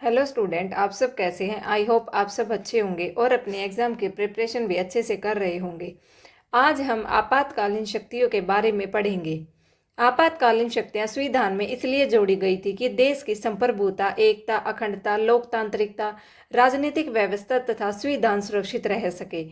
Hello student, आप सब कैसे हैं। आई होप आप सब अच्छे होंगे और अपने एग्ज़ाम की प्रिपरेशन भी अच्छे से कर रहे होंगे। आज हम आपातकालीन शक्तियों के बारे में पढ़ेंगे। आपातकालीन शक्तियां संविधान में इसलिए जोड़ी गई थी कि देश की संप्रभुता, एकता, अखंडता, लोकतांत्रिकता, राजनीतिक व्यवस्था तथा संविधान सुरक्षित रह सके।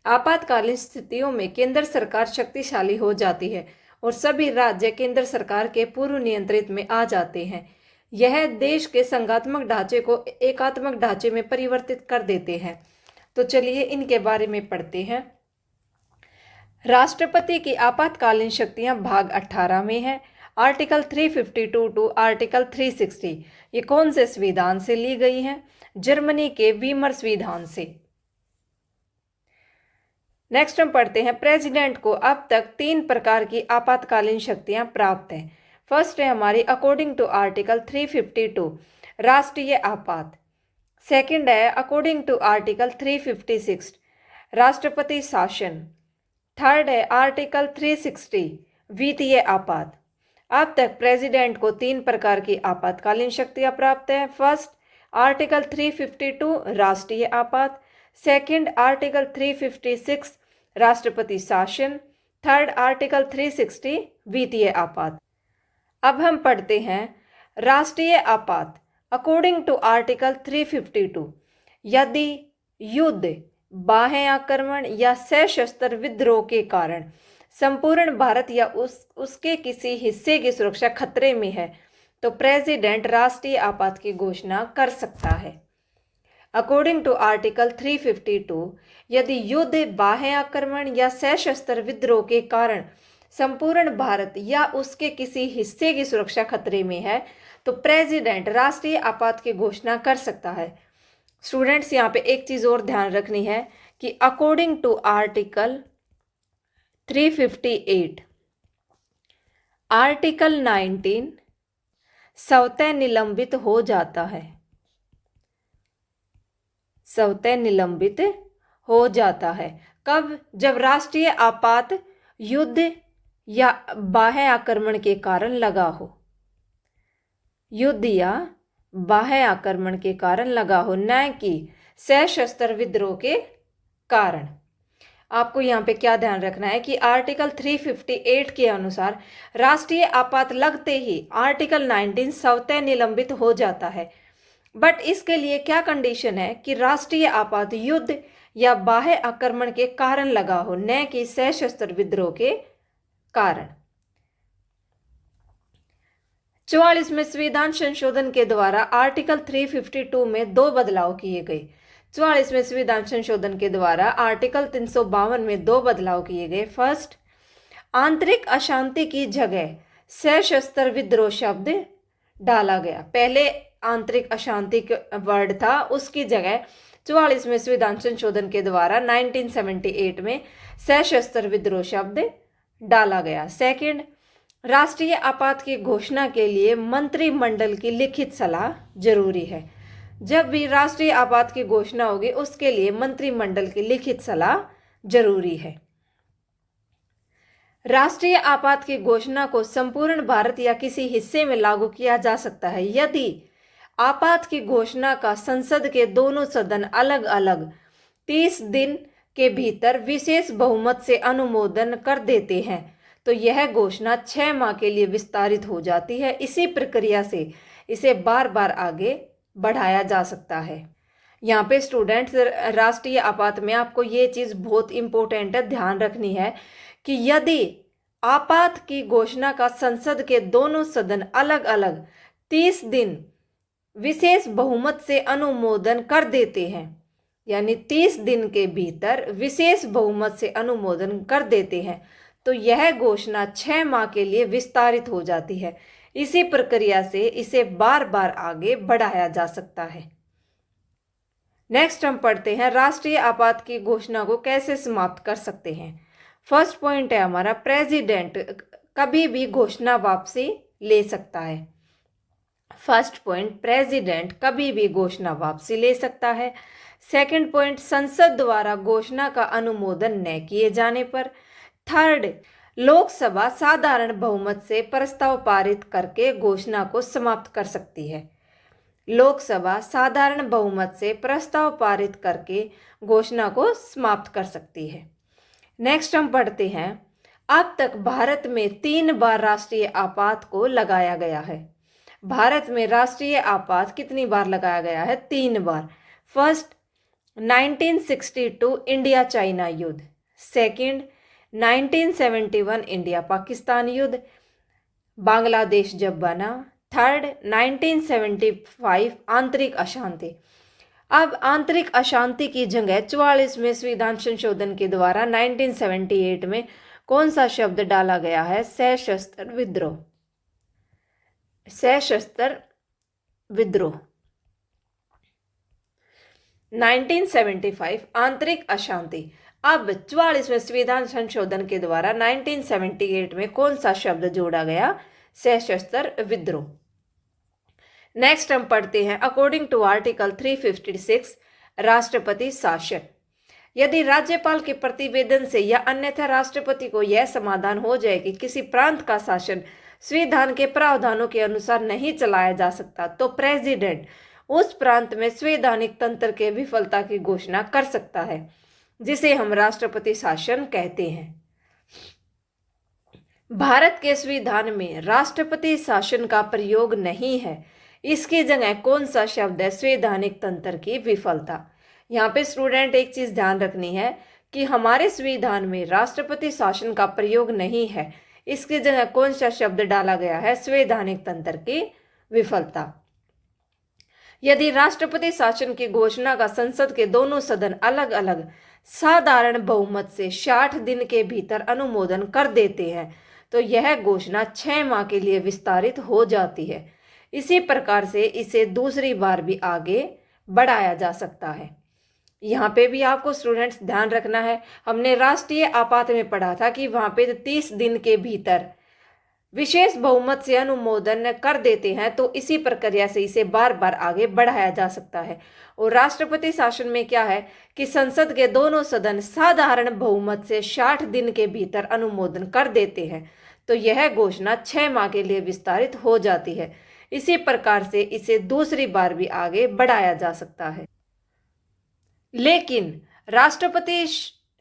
आपातकालीन स्थितियों में केंद्र सरकार शक्तिशाली हो जाती है और सभी राज्य केंद्र सरकार के पूर्व नियंत्रित में आ जाते हैं। यह देश के संघात्मक ढांचे को एकात्मक ढांचे में परिवर्तित कर देते हैं। तो चलिए इनके बारे में पढ़ते हैं। राष्ट्रपति की आपातकालीन शक्तियां भाग 18 में है। आर्टिकल 352 टू आर्टिकल 360 ये कौन से संविधान से ली गई हैं? जर्मनी के वीमर संविधान से। नेक्स्ट हम पढ़ते हैं, प्रेसिडेंट को अब तक 3 प्रकार की आपातकालीन शक्तियां प्राप्त हैं। फर्स्ट है हमारी अकॉर्डिंग टू आर्टिकल 352 राष्ट्रीय आपात। सेकंड है अकॉर्डिंग टू आर्टिकल 356 राष्ट्रपति शासन। थर्ड है आर्टिकल 360 वित्तीय आपात। अब तक प्रेसिडेंट को 3 प्रकार की आपातकालीन शक्तियां प्राप्त है। फर्स्ट आर्टिकल 352 राष्ट्रीय आपात, सेकंड आर्टिकल 356 राष्ट्रपति शासन, थर्ड आर्टिकल 360 वित्तीय आपात। अब हम पढ़ते हैं राष्ट्रीय आपात। अकॉर्डिंग टू आर्टिकल 352 यदि युद्ध, बाह्य आक्रमण या सशस्त्र विद्रोह के कारण संपूर्ण भारत या उसके किसी हिस्से की सुरक्षा खतरे में है तो प्रेसिडेंट राष्ट्रीय आपात की घोषणा कर सकता है। अकॉर्डिंग टू आर्टिकल 352 यदि युद्ध, बाह्य आक्रमण या सशस्त्र विद्रोह के कारण संपूर्ण भारत या उसके किसी हिस्से की सुरक्षा खतरे में है तो प्रेसिडेंट राष्ट्रीय आपात की घोषणा कर सकता है। स्टूडेंट्स, यहाँ पे एक चीज़ और ध्यान रखनी है कि अकॉर्डिंग टू आर्टिकल 358 आर्टिकल 19 स्वतः निलंबित हो जाता है। स्वतः निलंबित हो जाता है कब? जब राष्ट्रीय आपात युद्ध या बाह्य आक्रमण के कारण लगा हो। युद्ध या बाह्य आक्रमण के कारण लगा हो, न कि सशस्त्र विद्रोह के कारण। आपको यहाँ पे क्या ध्यान रखना है कि आर्टिकल 358 के अनुसार राष्ट्रीय आपात लगते ही आर्टिकल 19 स्वतः निलंबित हो जाता है। बट इसके लिए क्या कंडीशन है कि राष्ट्रीय आपात युद्ध या बाह्य आक्रमण के कारण लगा हो, न कि सशस्त्र विद्रोह के कारण। 44वें संविधान संशोधन के द्वारा आर्टिकल 352 में 2 बदलाव किए गए। 44वें संविधान संशोधन के द्वारा आर्टिकल 352 में 2 बदलाव किए गए। फर्स्ट, आंतरिक अशांति की जगह सशस्त्र विद्रोह शब्द डाला गया। पहले आंतरिक अशांति वर्ड था, उसकी जगह 44वें संविधान संशोधन के द्वारा 1978 में सशस्त्र विद्रोह शब्द डाला गया। सेकंड, राष्ट्रीय आपात की घोषणा के लिए मंत्रिमंडल की लिखित सलाह जरूरी है। जब भी राष्ट्रीय आपात की घोषणा होगी उसके लिए मंत्रिमंडल की लिखित सलाह जरूरी है। राष्ट्रीय आपात की घोषणा को संपूर्ण भारत या किसी हिस्से में लागू किया जा सकता है यदि आपात की घोषणा का संसद के दोनों सदन अलग अलग 30 दिन के भीतर विशेष बहुमत से अनुमोदन कर देते हैं तो यह घोषणा 6 माह के लिए विस्तारित हो जाती है। इसी प्रक्रिया से इसे बार बार आगे बढ़ाया जा सकता है। यहाँ पे स्टूडेंट्स, राष्ट्रीय आपात में आपको ये चीज़ बहुत इंपॉर्टेंट है, ध्यान रखनी है कि यदि आपात की घोषणा का संसद के दोनों सदन अलग अलग 30 दिन विशेष बहुमत से अनुमोदन कर देते हैं, यानी 30 दिन के भीतर विशेष बहुमत से अनुमोदन कर देते हैं तो यह घोषणा 6 माह के लिए विस्तारित हो जाती है। इसी प्रक्रिया से इसे बार बार आगे बढ़ाया जा सकता है। नेक्स्ट हम पढ़ते हैं राष्ट्रीय आपात की घोषणा को कैसे समाप्त कर सकते हैं। फर्स्ट पॉइंट है हमारा, प्रेसिडेंट कभी भी घोषणा वापसी ले सकता है। फर्स्ट पॉइंट, प्रेसिडेंट कभी भी घोषणा वापसी ले सकता है। सेकंड पॉइंट, संसद द्वारा घोषणा का अनुमोदन न किए जाने पर। थर्ड, लोकसभा साधारण बहुमत से प्रस्ताव पारित करके घोषणा को समाप्त कर सकती है। लोकसभा साधारण बहुमत से प्रस्ताव पारित करके घोषणा को समाप्त कर सकती है। नेक्स्ट हम पढ़ते हैं, अब तक भारत में 3 बार राष्ट्रीय आपात को लगाया गया है। भारत में राष्ट्रीय आपात कितनी बार लगाया गया है? 3 बार। फर्स्ट 1962 इंडिया चाइना युद्ध, सेकंड 1971 इंडिया पाकिस्तान युद्ध, बांग्लादेश जब बना, थर्ड 1975 आंतरिक अशांति। अब आंतरिक अशांति की जगह 44वें संविधान संशोधन के द्वारा 1978 में कौन सा शब्द डाला गया है? सशस्त्र विद्रोह। सशस्त्र विद्रोह। 1975 आंतरिक अशांति। अब 44वें संविधान संशोधन के द्वारा 1978 में कौन सा शब्द जोड़ा गया? सशस्त्र विद्रोह। नेक्स्ट हम पढ़ते हैं, अकॉर्डिंग टू आर्टिकल 356 राष्ट्रपति शासन। यदि राज्यपाल के प्रतिवेदन से या अन्यथा राष्ट्रपति को यह समाधान हो जाए कि किसी प्रांत का शासन संविधान के प्रावधानों के अनुसार नहीं चलाया जा सकता, तो प्रेसिडेंट उस प्रांत में संवैधानिक तंत्र के विफलता की घोषणा कर सकता है, जिसे हम राष्ट्रपति शासन कहते हैं। भारत के संविधान में राष्ट्रपति शासन का प्रयोग नहीं है, इसकी जगह कौन सा शब्द है? संवैधानिक तंत्र की विफलता। यहाँ पे स्टूडेंट एक चीज ध्यान रखनी है कि हमारे संविधान में राष्ट्रपति शासन का प्रयोग नहीं है, इसकी जगह कौन सा शब्द डाला गया है? संवैधानिक तंत्र की विफलता। यदि राष्ट्रपति शासन की घोषणा का संसद के दोनों सदन अलग अलग साधारण बहुमत से 60 दिन के भीतर अनुमोदन कर देते हैं, तो यह घोषणा 6 माह के लिए विस्तारित हो जाती है। इसी प्रकार से इसे दूसरी बार भी आगे बढ़ाया जा सकता है। यहाँ पे भी आपको स्टूडेंट्स ध्यान रखना है, हमने राष्ट्रीय आपात में पढ़ा था कि वहां पे 30 दिन के भीतर विशेष बहुमत से अनुमोदन कर देते हैं, तो इसी प्रक्रिया से इसे बार बार आगे बढ़ाया जा सकता है। और राष्ट्रपति शासन में क्या है कि संसद के दोनों सदन साधारण बहुमत से 60 दिन के भीतर अनुमोदन कर देते हैं, तो यह घोषणा 6 माह के लिए विस्तारित हो जाती है। इसी प्रकार से इसे दूसरी बार भी आगे बढ़ाया जा सकता है। लेकिन राष्ट्रपति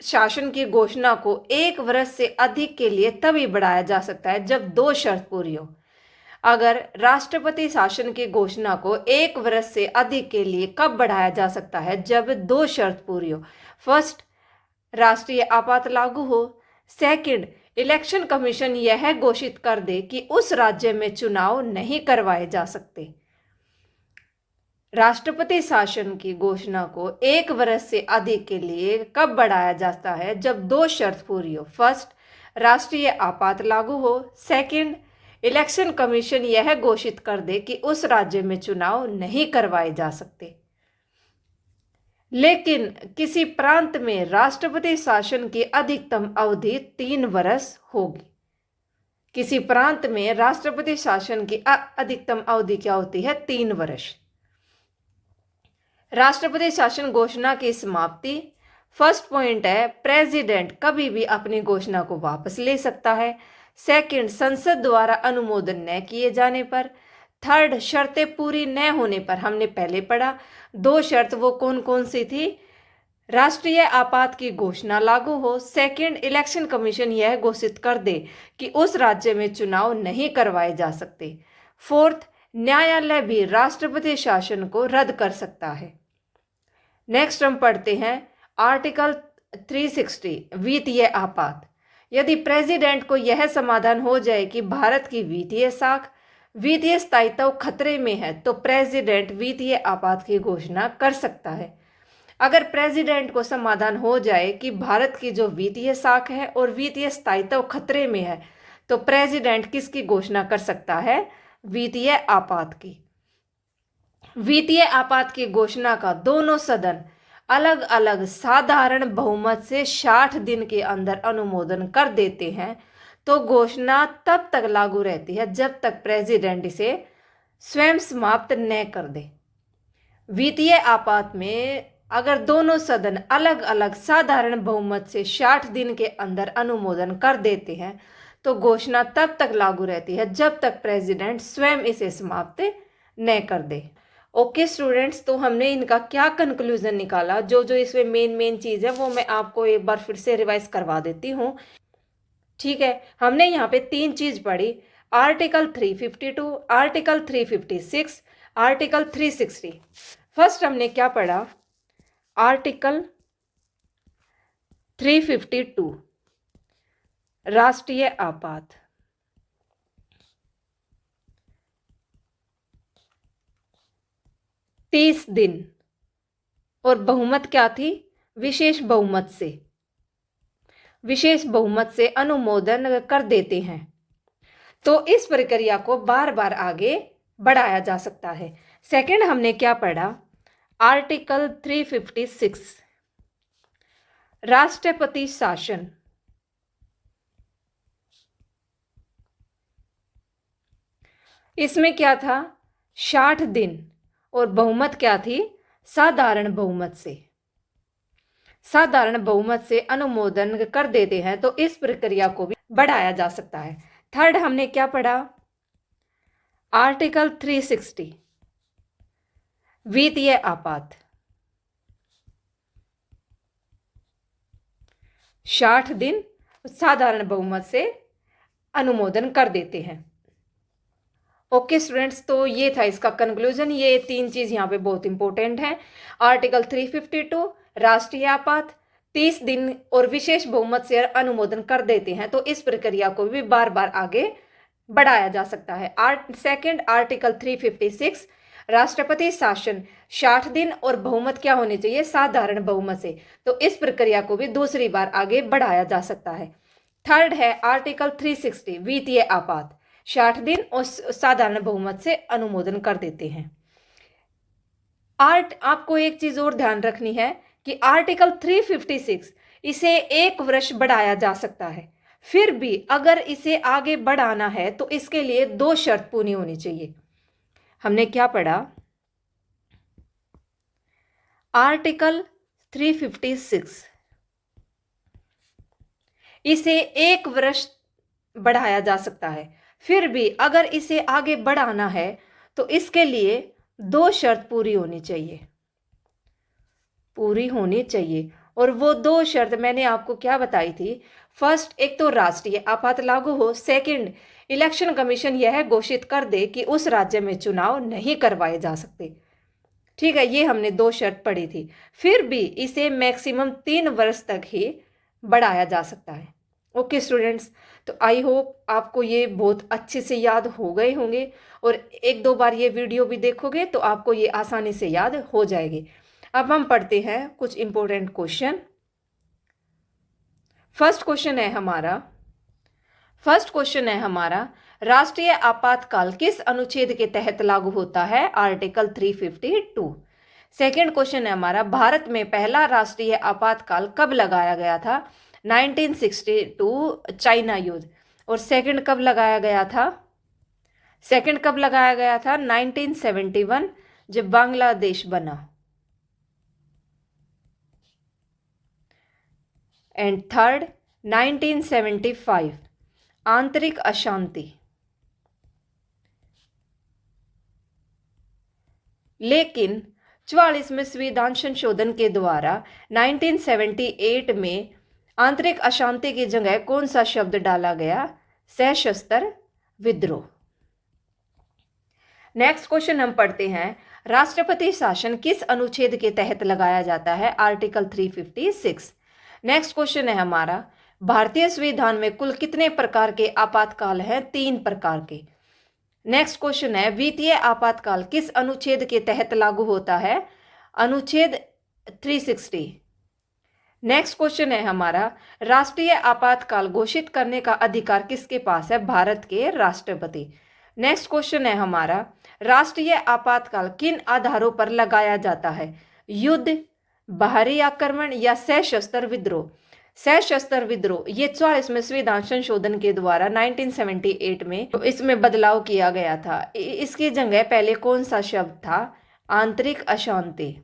शासन की घोषणा को 1 वर्ष से अधिक के लिए तभी बढ़ाया जा सकता है जब 2 शर्त पूरी हो। अगर राष्ट्रपति शासन की घोषणा को 1 वर्ष से अधिक के लिए कब बढ़ाया जा सकता है? जब 2 शर्त पूरी हो। फर्स्ट, राष्ट्रीय आपात लागू हो। सेकंड, इलेक्शन कमीशन यह घोषित कर दे कि उस राज्य में चुनाव नहीं करवाए जा सकते। राष्ट्रपति शासन की घोषणा को 1 वर्ष से अधिक के लिए कब बढ़ाया जाता है? जब 2 शर्त पूरी हो। फर्स्ट, राष्ट्रीय आपात लागू हो। सेकंड, इलेक्शन कमीशन यह घोषित कर दे कि उस राज्य में चुनाव नहीं करवाए जा सकते। लेकिन किसी प्रांत में राष्ट्रपति शासन की अधिकतम अवधि 3 वर्ष होगी। किसी प्रांत में राष्ट्रपति शासन की अधिकतम अवधि क्या होती है? 3 वर्ष। राष्ट्रपति शासन घोषणा की समाप्ति। फर्स्ट पॉइंट है, प्रेसिडेंट कभी भी अपनी घोषणा को वापस ले सकता है। सेकंड, संसद द्वारा अनुमोदन न किए जाने पर। थर्ड, शर्तें पूरी न होने पर। हमने पहले पढ़ा 2 शर्त, वो कौन कौन सी थी? राष्ट्रीय आपात की घोषणा लागू हो। सेकंड, इलेक्शन कमीशन यह घोषित कर दे कि उस राज्य में चुनाव नहीं करवाए जा सकते। फोर्थ, न्यायालय भी राष्ट्रपति शासन को रद्द कर सकता है। नेक्स्ट हम पढ़ते हैं आर्टिकल 360 वित्तीय आपात। यदि प्रेसिडेंट को यह समाधान हो जाए कि भारत की वित्तीय साख, वित्तीय स्थायित्व खतरे में है, तो प्रेसिडेंट वित्तीय आपात की घोषणा कर सकता है। अगर प्रेसिडेंट को समाधान हो जाए कि भारत की जो वित्तीय साख है और वित्तीय स्थायित्व खतरे में है, तो प्रेसिडेंट किसकी घोषणा कर सकता है? वित्तीय आपात की। वित्तीय आपात की घोषणा का दोनों सदन अलग अलग साधारण बहुमत से 60 दिन के अंदर अनुमोदन कर देते हैं, तो घोषणा तब तक लागू रहती है जब तक प्रेसिडेंट इसे स्वयं समाप्त न कर दे। वित्तीय आपात में अगर दोनों सदन अलग अलग साधारण बहुमत से 60 दिन के अंदर अनुमोदन कर देते हैं, तो घोषणा तब तक लागू रहती है जब तक प्रेसिडेंट स्वयं इसे समाप्त न कर दे। ओके स्टूडेंट्स, तो हमने इनका क्या कंक्लूजन निकाला, जो जो इसमें मेन चीज़ है वो मैं आपको एक बार फिर से रिवाइज करवा देती हूँ। ठीक है, हमने यहाँ पे 3 चीज़ पढ़ी, आर्टिकल 352, आर्टिकल 356, आर्टिकल 360। फर्स्ट हमने क्या पढ़ा, आर्टिकल 352 राष्ट्रीय आपात। तीस दिन और बहुमत क्या थी, विशेष बहुमत से, विशेष बहुमत से अनुमोदन कर देते हैं, तो इस प्रक्रिया को बार बार आगे बढ़ाया जा सकता है। सेकंड हमने क्या पढ़ा, आर्टिकल 356 राष्ट्रपति शासन। इसमें क्या था, 60 दिन और बहुमत क्या थी, साधारण बहुमत से, साधारण बहुमत से अनुमोदन कर देते हैं, तो इस प्रक्रिया को भी बढ़ाया जा सकता है। थर्ड हमने क्या पढ़ा, आर्टिकल 360 वित्तीय आपात। 60 दिन साधारण बहुमत से अनुमोदन कर देते हैं। ओके स्टूडेंट्स, तो ये था इसका कंक्लूजन। ये 3 चीज यहाँ पे बहुत इंपॉर्टेंट है। आर्टिकल 352 राष्ट्रीय आपात, 30 दिन और विशेष बहुमत से अनुमोदन कर देते हैं, तो इस प्रक्रिया को भी बार बार आगे बढ़ाया जा सकता है। सेकंड आर्टिकल 356 राष्ट्रपति शासन, 60 दिन और बहुमत क्या होनी चाहिए, साधारण बहुमत से, तो इस प्रक्रिया को भी दूसरी बार आगे बढ़ाया जा सकता है। थर्ड है आर्टिकल 360 वित्तीय आपात, 60 दिन और साधारण बहुमत से अनुमोदन कर देते हैं। आपको एक चीज और ध्यान रखनी है कि आर्टिकल 356 इसे 1 वर्ष बढ़ाया जा सकता है, फिर भी अगर इसे आगे बढ़ाना है तो इसके लिए 2 शर्त पूरी होनी चाहिए। हमने क्या पढ़ा, आर्टिकल 356 इसे 1 वर्ष बढ़ाया जा सकता है, फिर भी अगर इसे आगे बढ़ाना है तो इसके लिए 2 शर्त पूरी होनी चाहिए, पूरी होनी चाहिए। और वो 2 शर्त मैंने आपको क्या बताई थी, फर्स्ट, एक तो राष्ट्रीय आपात लागू हो, सेकंड, इलेक्शन कमीशन यह घोषित कर दे कि उस राज्य में चुनाव नहीं करवाए जा सकते। ठीक है, ये हमने 2 शर्त पढ़ी थी। फिर भी इसे मैक्सिमम 3 वर्ष तक ही बढ़ाया जा सकता है। ओके स्टूडेंट्स, तो आई होप आपको ये बहुत अच्छे से याद हो गए होंगे, और 1-2 बार ये वीडियो भी देखोगे तो आपको ये आसानी से याद हो जाएगी। अब हम पढ़ते हैं कुछ इंपॉर्टेंट क्वेश्चन। फर्स्ट क्वेश्चन है हमारा, राष्ट्रीय आपातकाल किस अनुच्छेद के तहत लागू होता है, आर्टिकल 352। सेकंड क्वेश्चन है हमारा, भारत में पहला राष्ट्रीय आपातकाल कब लगाया गया था, 1962 चाइना युद्ध। और सेकंड कब लगाया गया था, 1971 जब बांग्लादेश बना। एंड थर्ड 1975 आंतरिक अशांति। लेकिन 44वें संविधान संशोधन के द्वारा 1978 में आंतरिक अशांति की जगह कौन सा शब्द डाला गया, सशस्त्र विद्रोह। नेक्स्ट क्वेश्चन हम पढ़ते हैं, राष्ट्रपति शासन किस अनुच्छेद के तहत लगाया जाता है, आर्टिकल 356। नेक्स्ट क्वेश्चन है हमारा, भारतीय संविधान में कुल कितने प्रकार के आपातकाल हैं, 3 प्रकार के। नेक्स्ट क्वेश्चन है, वित्तीय आपातकाल किस अनुच्छेद के तहत लागू होता है, अनुच्छेद 360। नेक्स्ट क्वेश्चन है हमारा, राष्ट्रीय आपातकाल घोषित करने का अधिकार किसके पास है, भारत के राष्ट्रपति। नेक्स्ट क्वेश्चन है हमारा, राष्ट्रीय आपातकाल किन आधारों पर लगाया जाता है, युद्ध, बाहरी आक्रमण या सशस्त्र विद्रोह। सशस्त्र विद्रोह ये 44वें संविधान संशोधन के द्वारा 1978 में तो इसमें बदलाव किया गया था। इसकी जगह पहले कौन सा शब्द था, आंतरिक अशांति।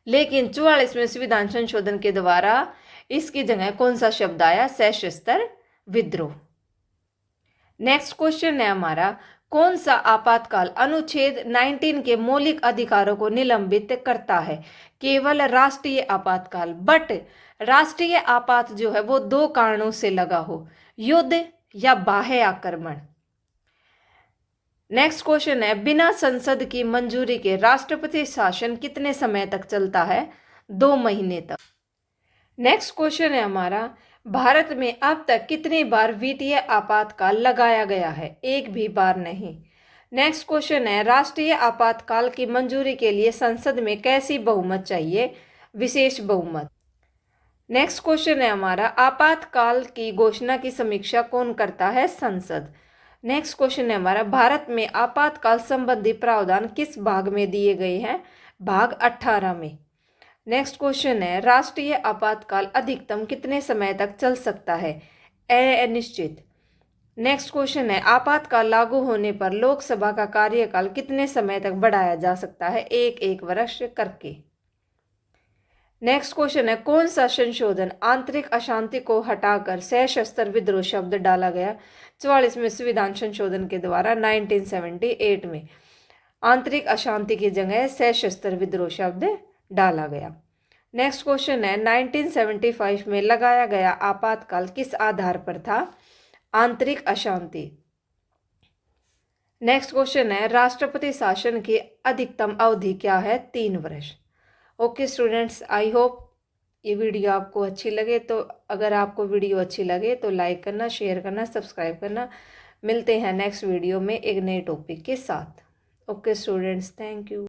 लेकिन 44वें संविधान संशोधन के द्वारा इसकी जगह कौन सा शब्द आया, सशस्त्र विद्रोह। नेक्स्ट क्वेश्चन है हमारा, कौन सा आपातकाल अनुच्छेद 19 के मौलिक अधिकारों को निलंबित करता है? केवल राष्ट्रीय आपातकाल। बट राष्ट्रीय आपात जो है वो दो कारणों से लगा हो, युद्ध या बाह्य आक्रमण। नेक्स्ट क्वेश्चन है, बिना संसद की मंजूरी के राष्ट्रपति शासन कितने समय तक चलता है? 2 महीने तक। नेक्स्ट क्वेश्चन है हमारा, भारत में अब तक कितनी बार वित्तीय आपातकाल लगाया गया है? एक भी बार नहीं। नेक्स्ट क्वेश्चन है, राष्ट्रीय आपातकाल की मंजूरी के लिए संसद में कैसी बहुमत चाहिए? विशेष बहुमत। नेक्स्ट क्वेश्चन है हमारा, आपातकाल की घोषणा की समीक्षा कौन करता है? संसद। नेक्स्ट क्वेश्चन है हमारा, भारत में आपातकाल संबंधी प्रावधान किस भाग में दिए गए हैं? भाग 18 में। नेक्स्ट क्वेश्चन है, राष्ट्रीय आपातकाल अधिकतम कितने समय तक चल सकता है? अनिश्चित। नेक्स्ट क्वेश्चन है, आपातकाल लागू होने पर लोकसभा का कार्यकाल कितने समय तक बढ़ाया जा सकता है? एक वर्ष करके। नेक्स्ट क्वेश्चन है, कौन सा संशोधन आंतरिक अशांति को हटाकर सशस्त्र विद्रोह शब्द डाला गया? 44वें संविधान संशोधन के द्वारा 1978 में आंतरिक अशांति की जगह सशस्त्र विद्रोह शब्द डाला गया। नेक्स्ट क्वेश्चन है, 1975 में लगाया गया आपातकाल किस आधार पर था? आंतरिक अशांति। नेक्स्ट क्वेश्चन है, राष्ट्रपति शासन की अधिकतम अवधि क्या है? 3 वर्ष। ओके स्टूडेंट्स, आई होप ये वीडियो आपको अच्छी लगे। तो अगर आपको वीडियो अच्छी लगे तो लाइक करना, शेयर करना, सब्सक्राइब करना। मिलते हैं नेक्स्ट वीडियो में एक नए टॉपिक के साथ। Okay students, thank you.